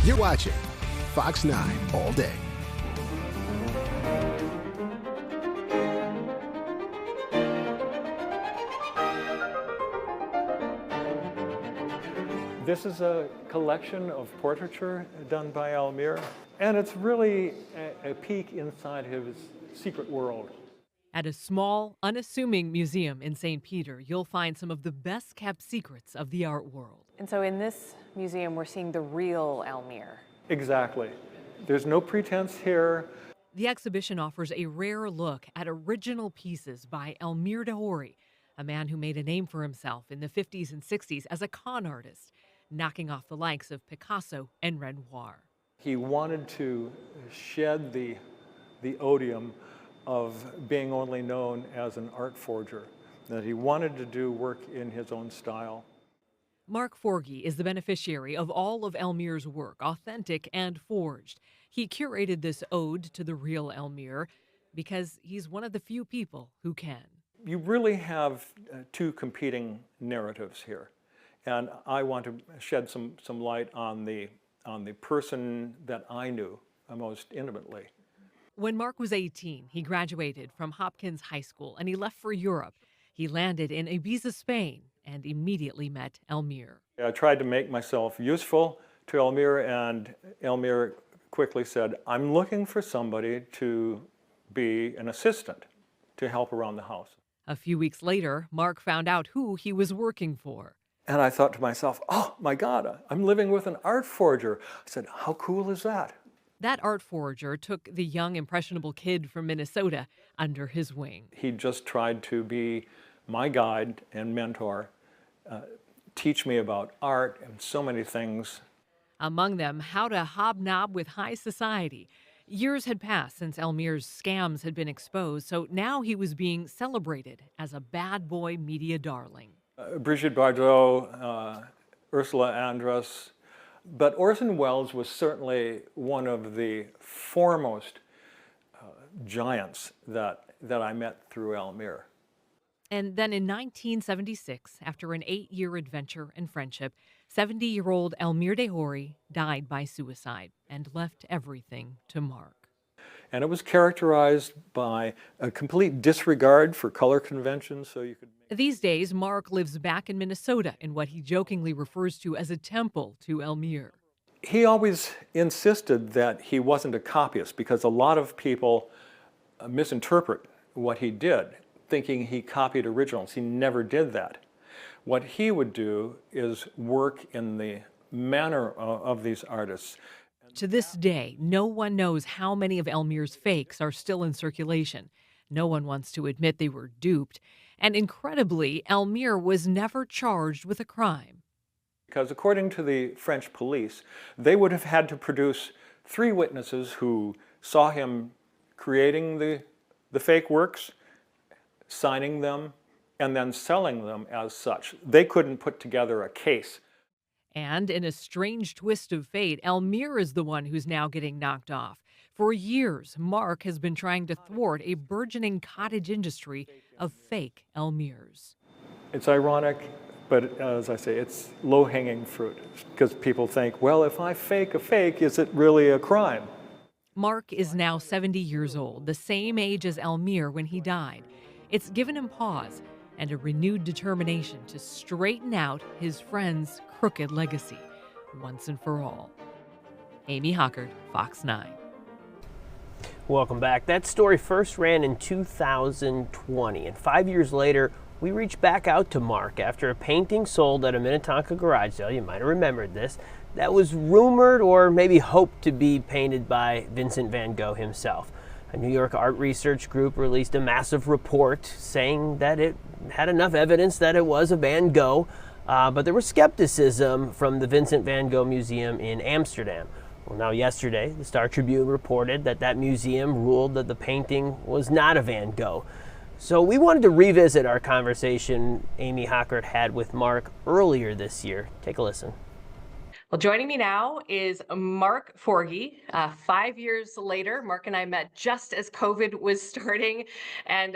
You're watching Fox 9 all day. This is a collection of portraiture done by Elmyr, and it's really a peek inside his secret world. At a small, unassuming museum in St. Peter, you'll find some of the best-kept secrets of the art world. And so in this museum, we're seeing the real Elmyr. Exactly. There's no pretense here. The exhibition offers a rare look at original pieces by Elmyr de Hory, a man who made a name for himself in the 50s and 60s as a con artist, knocking off the likes of Picasso and Renoir. He wanted to shed the odium of being only known as an art forger, that he wanted to do work in his own style. Mark Forgy is the beneficiary of all of Elmyr's work, authentic and forged. He curated this ode to the real Elmyr because he's one of the few people who can. You really have two competing narratives here, and I want to shed some light on the person that I knew most intimately. When Mark was 18, he graduated from Hopkins High School and he left for Europe. He landed in Ibiza, Spain, and immediately met Elmyr. I tried to make myself useful to Elmyr, and Elmyr quickly said, I'm looking for somebody to be an assistant to help around the house. A few weeks later, Mark found out who he was working for. And I thought to myself, oh my God, I'm living with an art forger. I said, how cool is that? That art forger took the young, impressionable kid from Minnesota under his wing. He just tried to be my guide and mentor, teach me about art and so many things. Among them, how to hobnob with high society. Years had passed since Elmyr's scams had been exposed, so now he was being celebrated as a bad boy media darling. Brigitte Bardot, Ursula Andress, but Orson Welles was certainly one of the foremost giants that I met through Elmyr. And then in 1976, after an 8-year adventure and friendship, 70-year-old Elmyr de Hory died by suicide and left everything to Mark. And it was characterized by a complete disregard for color conventions, so you could... These days, Mark lives back in Minnesota in what he jokingly refers to as a temple to Elmyr. He always insisted that he wasn't a copyist because a lot of people misinterpret what he did, thinking he copied originals. He never did that. What he would do is work in the manner of these artists. To this day, no one knows how many of Elmyr's fakes are still in circulation. No one wants to admit they were duped. And incredibly, Elmyr was never charged with a crime. Because according to the French police, they would have had to produce 3 witnesses who saw him creating the fake works, signing them, and then selling them as such. They couldn't put together a case. And in a strange twist of fate, Elmyr is the one who's now getting knocked off. For years, Mark has been trying to thwart a burgeoning cottage industry of fake Elmyrs. It's ironic, but as I say, it's low-hanging fruit, because people think, well, if I fake a fake, is it really a crime? Mark is now 70 years old, the same age as Elmyr when he died. It's given him pause and a renewed determination to straighten out his friend's crooked legacy once and for all. Amy Hockert, Fox 9. Welcome back. That story first ran in 2020, and 5 years later, we reached back out to Mark after a painting sold at a Minnetonka garage sale, you might have remembered this, that was rumored or maybe hoped to be painted by Vincent Van Gogh himself. A New York art research group released a massive report saying that it had enough evidence that it was a Van Gogh, but there was skepticism from the Vincent Van Gogh Museum in Amsterdam. Well, now yesterday, the Star Tribune reported that that museum ruled that the painting was not a Van Gogh. So we wanted to revisit our conversation Amy Hockert had with Mark earlier this year. Take a listen. Well, joining me now is Mark Forgy. 5 years later, Mark and I met just as COVID was starting and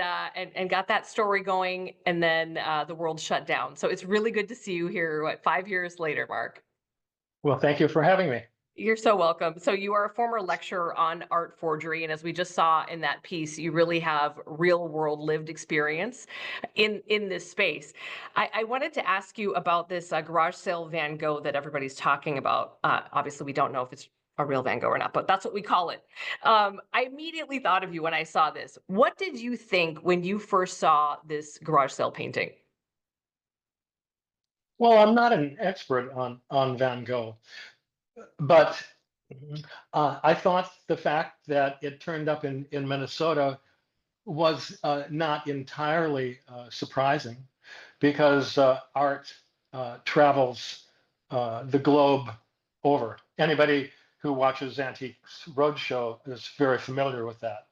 got that story going, and then the world shut down. So it's really good to see you here, 5 years later, Mark. Well, thank you for having me. You're so welcome. So you are a former lecturer on art forgery, and as we just saw in that piece, you really have real world lived experience in this space. I wanted to ask you about this garage sale Van Gogh that everybody's talking about. Obviously, we don't know if it's a real Van Gogh or not, but that's what we call it. I immediately thought of you when I saw this. What did you think when you first saw this garage sale painting? Well, I'm not an expert on Van Gogh, but I thought the fact that it turned up in Minnesota was not entirely surprising because art travels the globe over. Anybody who watches Antiques Roadshow is very familiar with that.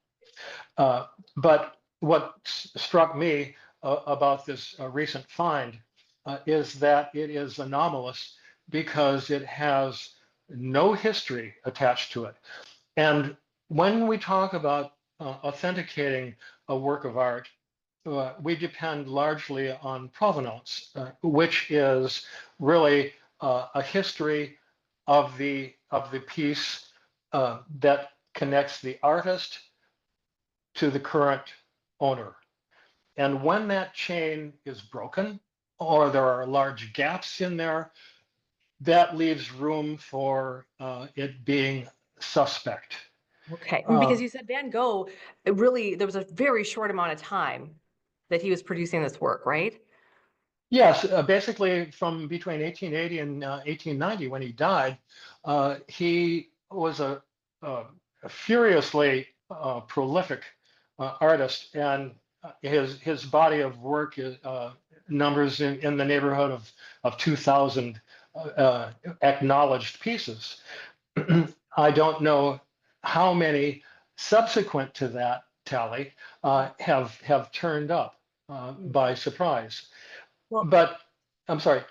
But what struck me about this recent find is that it is anomalous because it has no history attached to it. And when we talk about authenticating a work of art, we depend largely on provenance, which is really a history of the piece that connects the artist to the current owner. And when that chain is broken, or there are large gaps in there, that leaves room for it being suspect. Okay, because you said Van Gogh, there was a very short amount of time that he was producing this work, right? Yes, basically from between 1880 and 1890, when he died, he was a furiously prolific artist, and his body of work numbers in the neighborhood of 2,000 acknowledged pieces. I don't know how many subsequent to that tally have turned up by surprise. Well, But I'm sorry,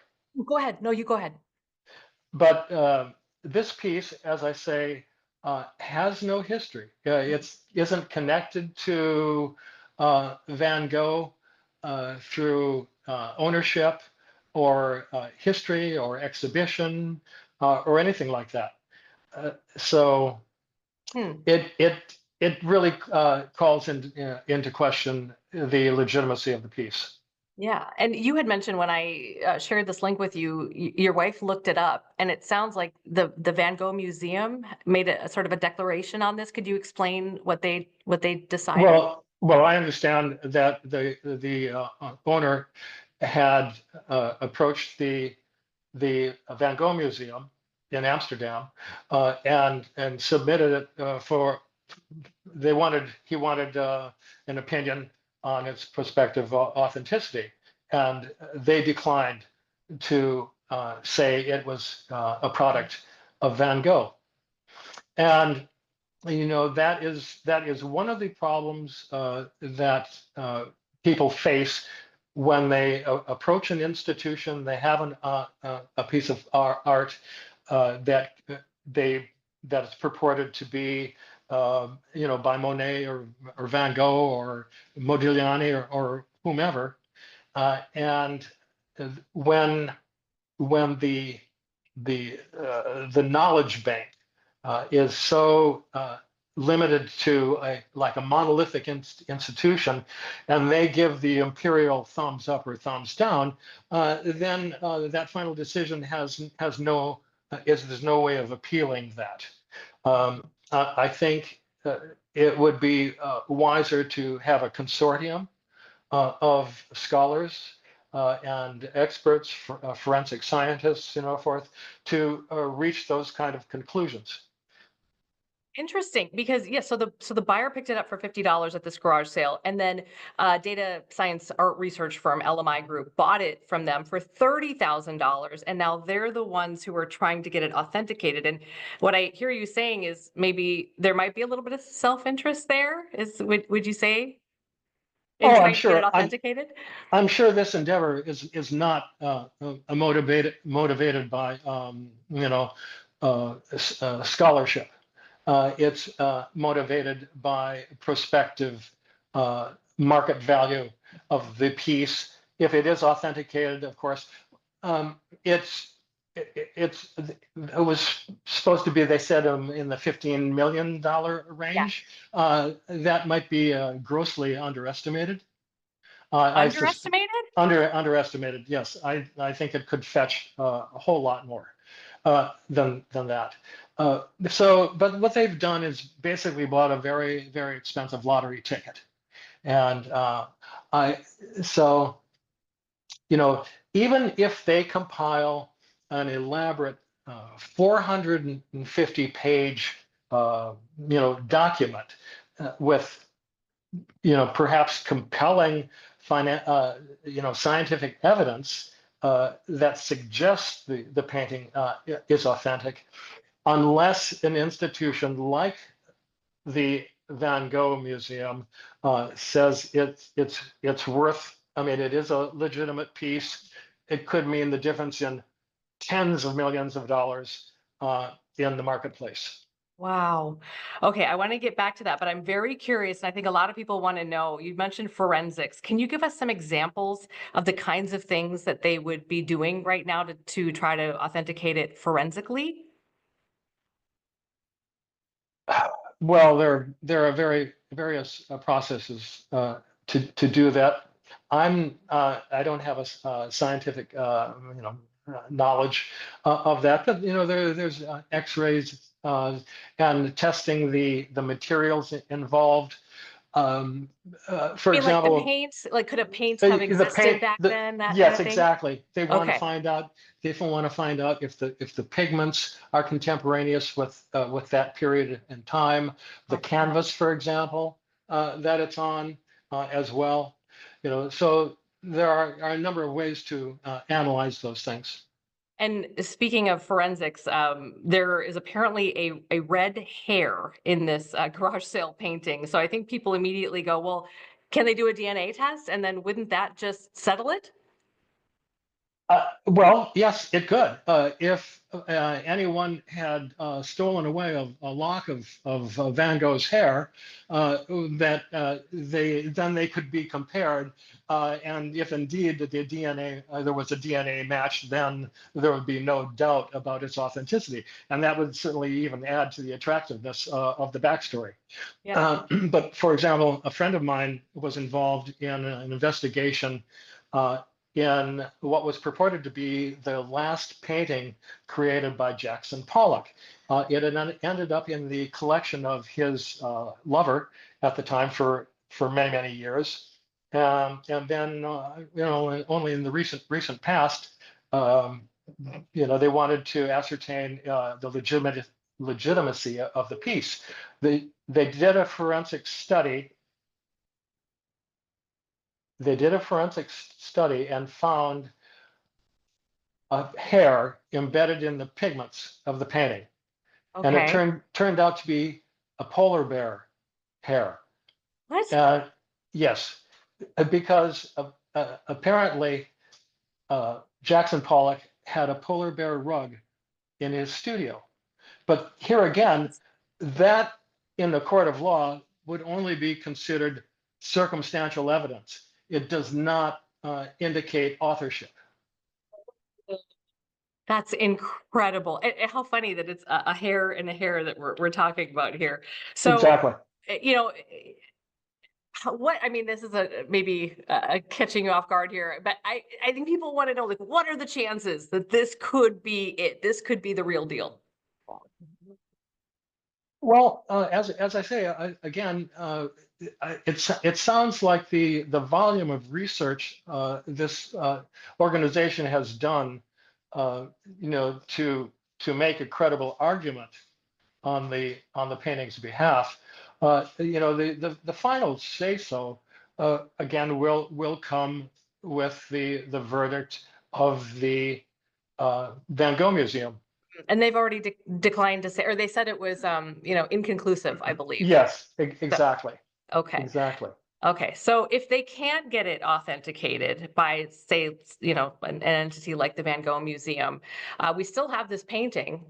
go ahead. No, you go ahead. but this piece, as I say, has no history. It isn't connected to Van Gogh through ownership or history or exhibition or anything like that. So Hmm. it really calls into question the legitimacy of the piece. Yeah, and you had mentioned when I shared this link with you, your wife looked it up, and it sounds like the Van Gogh Museum made a sort of a declaration on this. Could you explain what they decided? Well, I understand that the owner had approached the Van Gogh Museum in Amsterdam and submitted it for. He wanted an opinion on its prospective authenticity, and they declined to say it was a product of Van Gogh. And that is one of the problems that people face when they approach an institution. They have a piece of art that is purported to be by Monet or Van Gogh or Modigliani or whomever, and when the knowledge bank is so limited to a monolithic institution, and they give the imperial thumbs up or thumbs down, then that final decision there's no way of appealing that. I think it would be wiser to have a consortium of scholars and experts, forensic scientists, and so forth, to reach those kind of conclusions. Interesting, because so the buyer picked it up for $50 at this garage sale, and then data science art research firm LMI Group bought it from them for $30,000, and now they're the ones who are trying to get it authenticated. And what I hear you saying is maybe there might be a little bit of self-interest there. Would you say in trying to get it authenticated? I'm sure this endeavor is not motivated by scholarship. It's motivated by prospective market value of the piece. If it is authenticated, of course, it was supposed to be, they said, in the $15 million Yeah. range. That might be grossly underestimated. Underestimated? Underestimated, yes. I think it could fetch a whole lot more than that. But what they've done is basically bought a very, very expensive lottery ticket. And so, even if they compile an elaborate 450-page, document with, perhaps compelling scientific evidence that suggests the painting is authentic, unless an institution like the Van Gogh Museum says it's worth. I mean, it is a legitimate piece. It could mean the difference in tens of millions of dollars in the marketplace. Wow. Okay, I want to get back to that, but I'm very curious, and I think a lot of people want to know. You mentioned forensics. Can you give us some examples of the kinds of things that they would be doing right now to try to authenticate it forensically? Well, there are various processes to do that. I don't have a scientific knowledge of that, but there's X-rays and testing the materials involved. For I mean, like the example, paints, like could a paint have existed back then? That kind yes, of thing? exactly. They want to Okay. find out. People want to find out if the pigments are contemporaneous with that period in time. The Okay. canvas, for example, that it's on as well. So there are a number of ways to analyze those things. And speaking of forensics, there is apparently a red hair in this garage sale painting. So I think people immediately go, well, can they do a DNA test? And then wouldn't that just settle it? Well, yes, it could. If anyone had stolen away a lock of Van Gogh's hair, then they could be compared. And if indeed the DNA there was a DNA match, then there would be no doubt about its authenticity, and that would certainly even add to the attractiveness of the backstory. Yeah. But for example, a friend of mine was involved in an investigation in what was purported to be the last painting created by Jackson Pollock. It had ended up in the collection of his lover at the time for many, many years. And then, only in the recent past, they wanted to ascertain the legitimacy of the piece. They did a forensic study. They did a forensic study and found a hair embedded in the pigments of the painting, and it Okay. turned out to be a polar bear hair. What? Yes, because apparently Jackson Pollock had a polar bear rug in his studio. But here again, that in the court of law would only be considered circumstantial evidence. It does not indicate authorship. That's incredible. And how funny that it's a hair and a hair that we're talking about here. So, Exactly. you know, I mean, this is maybe catching you off guard here, but I think people want to know, like, what are the chances that this could be it? This could be the real deal. Well, as I say, again, it sounds like the volume of research this organization has done, to make a credible argument on the painting's behalf. The final say so again will come with the verdict of the Van Gogh Museum. And they've already declined to say, or they said it was, inconclusive, I believe. Yes, exactly. Okay. Exactly. Okay. So if they can't get it authenticated by, say, an entity like the Van Gogh Museum, we still have this painting.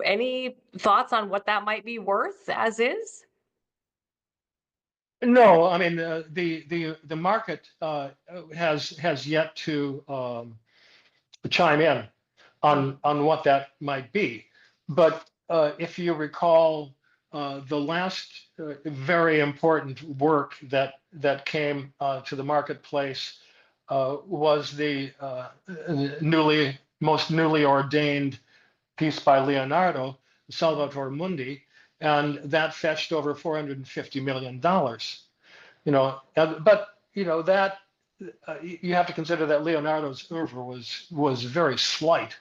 Any thoughts on what that might be worth as is? No, I mean the market has yet to chime in on what that might be. But if you recall, the last very important work that came to the marketplace was the most newly ordained piece by Leonardo, Salvator Mundi, and that fetched over $450 million. But that you have to consider that Leonardo's oeuvre was very slight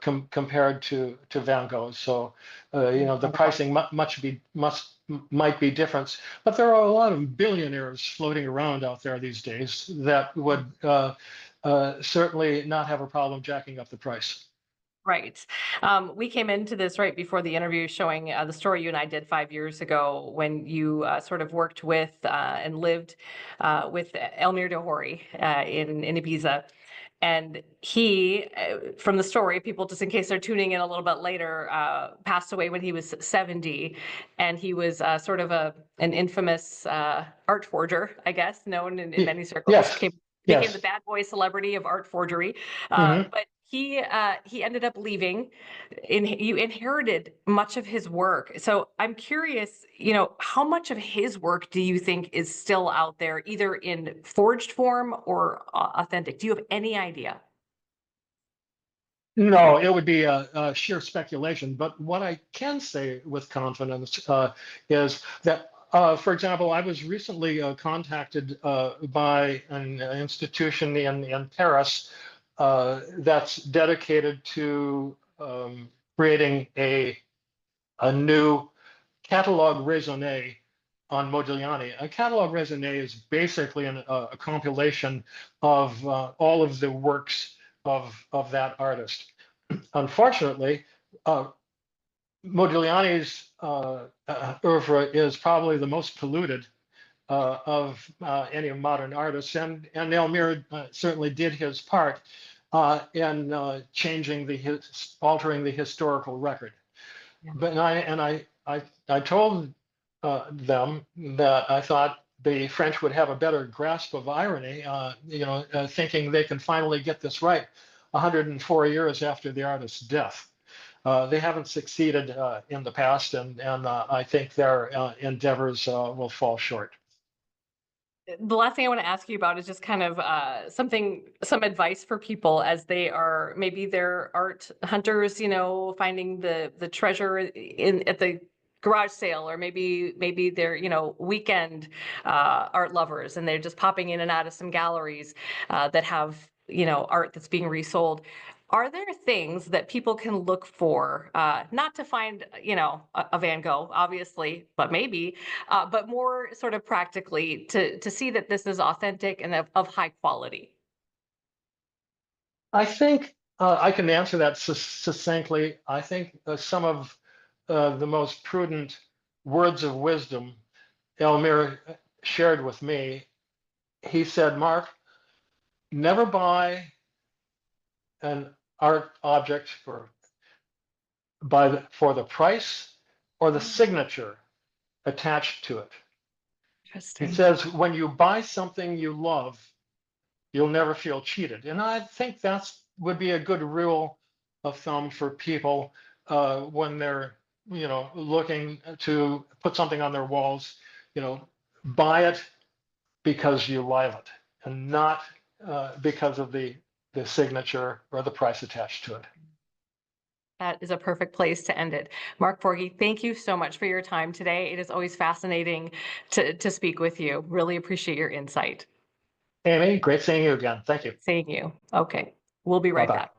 compared to Van Gogh. So the pricing might be different. But there are a lot of billionaires floating around out there these days that would certainly not have a problem jacking up the price. Right. We came into this right before the interview showing the story you and I did 5 years ago when you sort of worked with and lived with Elmyr de Hory in Ibiza. And he, from the story, people just in case they're tuning in a little bit later, passed away when he was 70. And he was sort of an infamous art forger, I guess, known in many circles. Yes. Became the bad boy celebrity of art forgery. But he ended up leaving. You inherited much of his work. So I'm curious, how much of his work do you think is still out there, either in forged form or authentic? Do you have any idea? No, it would be a sheer speculation. But what I can say with confidence is that, for example, I was recently contacted by an institution in Paris that's dedicated to creating a new catalogue raisonné on Modigliani. A catalogue raisonné is basically a compilation of all of the works of that artist. Unfortunately, Modigliani's oeuvre is probably the most polluted of any modern artists, and Elmyr certainly did his part in altering the historical record. But I told them that I thought the French would have a better grasp of irony, thinking they can finally get this right 104 years after the artist's death. They haven't succeeded in the past, and I think their endeavors will fall short. The last thing I want to ask you about is just kind of some advice for people as they are, maybe they're art hunters, finding the treasure at the garage sale, or maybe they're weekend art lovers and they're just popping in and out of some galleries that have art that's being resold. Are there things that people can look for, not to find, a Van Gogh, obviously, but maybe, but more sort of practically to see that this is authentic and of high quality? I think I can answer that succinctly. I think some of the most prudent words of wisdom Elmyr shared with me. He said, "Mark, never buy an art object for the price or the signature attached to it." Interesting. He says, when you buy something you love, you'll never feel cheated. And I think that would be a good rule of thumb for people when they're looking to put something on their walls. Buy it because you love it, and not because of the signature or the price attached to it. That is a perfect place to end it. Mark Forgy, thank you so much for your time today. It is always fascinating to speak with you. Really appreciate your insight. Amy, great seeing you again. Thank you. Seeing you. Okay, we'll be right Bye-bye. back.